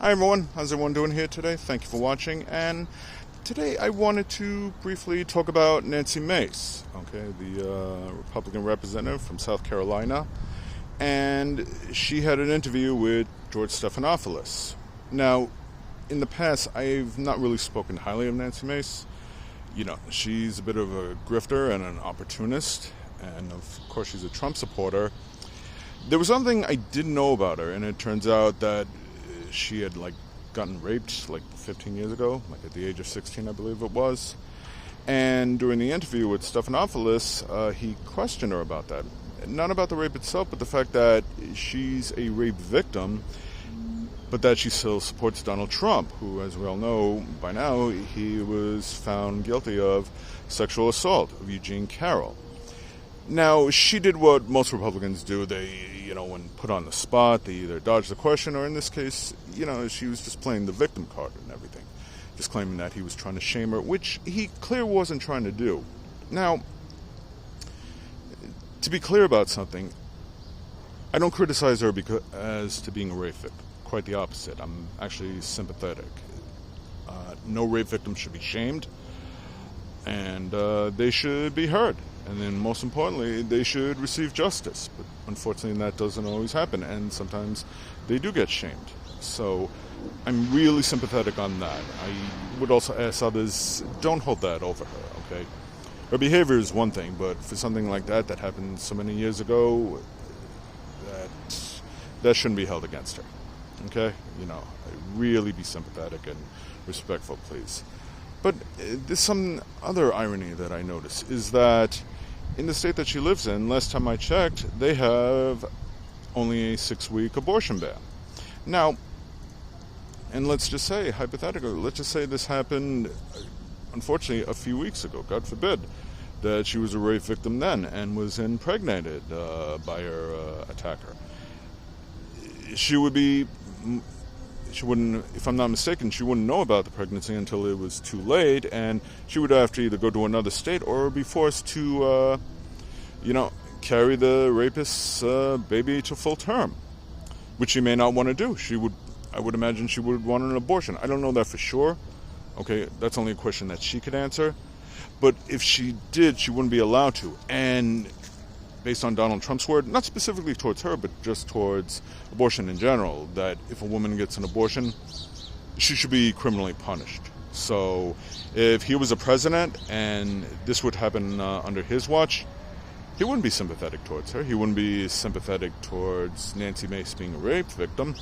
Hi everyone, how's everyone doing here today? Thank you for watching, and today I wanted to briefly talk about Nancy Mace, okay, the Republican representative from South Carolina, and she had an interview with George Stephanopoulos. Now, in the past, I've not really spoken highly of Nancy Mace. You know, she's a bit of a grifter and an opportunist, and of course she's a Trump supporter. There was something I didn't know about her, and it turns out that she had gotten raped 15 years ago, at the age of 16, I believe it was. And during the interview with Stephanopoulos, he questioned her about that. Not about the rape itself, but the fact that she's a rape victim, but that she still supports Donald Trump, who, as we all know by now, he was found guilty of sexual assault of Eugene Carroll. Now, she did what most Republicans do. They, when put on the spot, they either dodge the question, or in this case, she was just playing the victim card and everything. Just claiming that he was trying to shame her, which he clearly wasn't trying to do. Now, to be clear about something, I don't criticize her as to being a rape victim. Quite the opposite. I'm actually sympathetic. No rape victim should be shamed, and they should be heard. And then, most importantly, they should receive justice. But unfortunately, that doesn't always happen, and sometimes they do get shamed. So I'm really sympathetic on that. I would also ask others, don't hold that over her, okay? Her behavior is one thing, but for something like that happened so many years ago, that shouldn't be held against her, okay? Really be sympathetic and respectful, please. But there's some other irony that I notice, is that in the state that she lives in, last time I checked, they have only a 6-week abortion ban. Now, and let's just say, hypothetically, let's just say this happened, unfortunately, a few weeks ago, God forbid, that she was a rape victim then and was impregnated by her attacker. She wouldn't, if I'm not mistaken, she wouldn't know about the pregnancy until it was too late, and she would have to either go to another state or be forced to, carry the rapist's baby to full term, which she may not want to do. I would imagine she would want an abortion. I don't know that for sure. Okay, that's only a question that she could answer. But if she did, she wouldn't be allowed to. And based on Donald Trump's word, not specifically towards her, but just towards abortion in general, that if a woman gets an abortion, she should be criminally punished. So if he was a president and this would happen under his watch, he wouldn't be sympathetic towards her. He wouldn't be sympathetic towards Nancy Mace being a rape victim.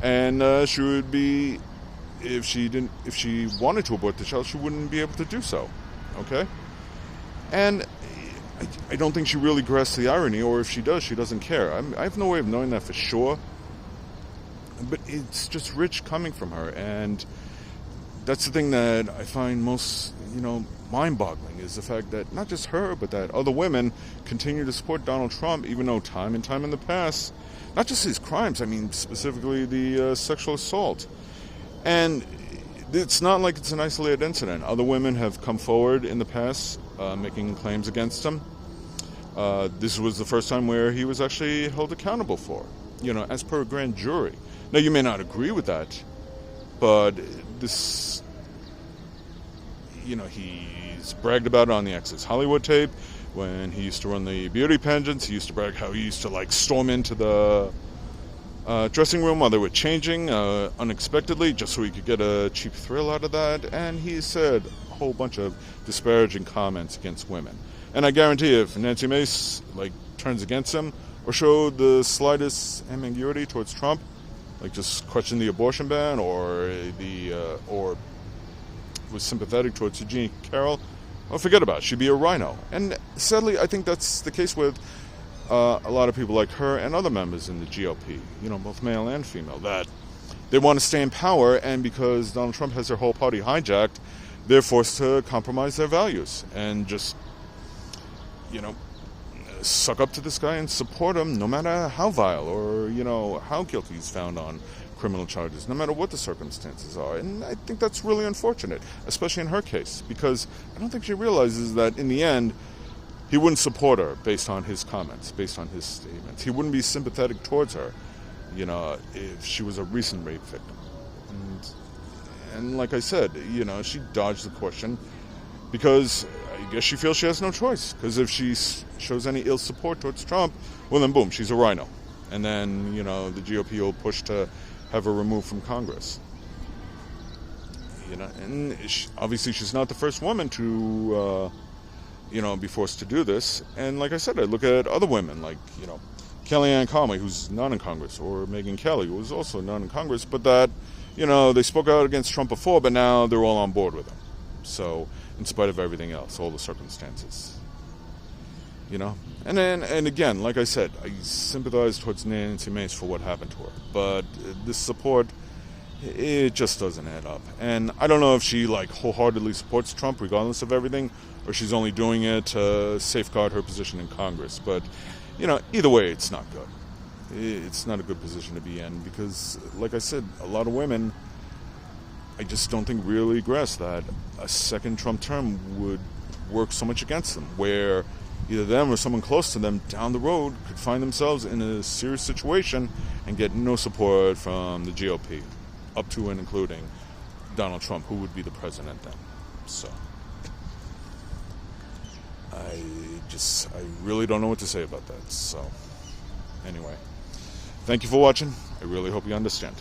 And she would be, if she wanted to abort the child, she wouldn't be able to do so. Okay? And I don't think she really grasps the irony, or if she does, she doesn't care. I have no way of knowing that for sure. But it's just rich coming from her, and that's the thing that I find most, mind-boggling, is the fact that not just her, but that other women continue to support Donald Trump, even though time and time in the past, not just his crimes, I mean specifically the sexual assault. And it's not like it's an isolated incident. Other women have come forward in the past making claims against him. This was the first time where he was actually held accountable for, as per a grand jury. Now, you may not agree with that, but this, he's bragged about it on the Access Hollywood tape. When he used to run the beauty pageants, he used to brag how he used to storm into the dressing room while they were changing unexpectedly, just so he could get a cheap thrill out of that. And he said a whole bunch of disparaging comments against women. And I guarantee if Nancy Mace turns against him or showed the slightest ambiguity towards Trump, just question the abortion ban or was sympathetic towards Eugene Carroll, well, forget about it. She'd be a rhino. And sadly, I think that's the case with a lot of people like her and other members in the GOP, both male and female, that they want to stay in power, and because Donald Trump has their whole party hijacked, they're forced to compromise their values and just, suck up to this guy and support him no matter how vile or, how guilty he's found on criminal charges, no matter what the circumstances are. And I think that's really unfortunate, especially in her case, because I don't think she realizes that in the end, he wouldn't support her based on his comments, based on his statements. He wouldn't be sympathetic towards her, if she was a recent rape victim. And like I said, she dodged the question because I guess she feels she has no choice. Because if she shows any ill support towards Trump, well then boom, she's a rhino. And then, the GOP will push to have her removed from Congress. And obviously she's not the first woman to, be forced to do this. And like I said, I look at other women like, Kellyanne Conway, who's not in Congress, or Megyn Kelly, who was also not in Congress, but that, they spoke out against Trump before, but now they're all on board with him. So, in spite of everything else, all the circumstances. And again, like I said, I sympathize towards Nancy Mace for what happened to her. But this support, it just doesn't add up. And I don't know if she, wholeheartedly supports Trump regardless of everything, or she's only doing it to safeguard her position in Congress. But, either way, it's not good. It's not a good position to be in because, like I said, a lot of women, I just don't think really grasp that a second Trump term would work so much against them, where either them or someone close to them down the road could find themselves in a serious situation and get no support from the GOP, up to and including Donald Trump, who would be the president then. So I really don't know what to say about that. So anyway, thank you for watching. I really hope you understand.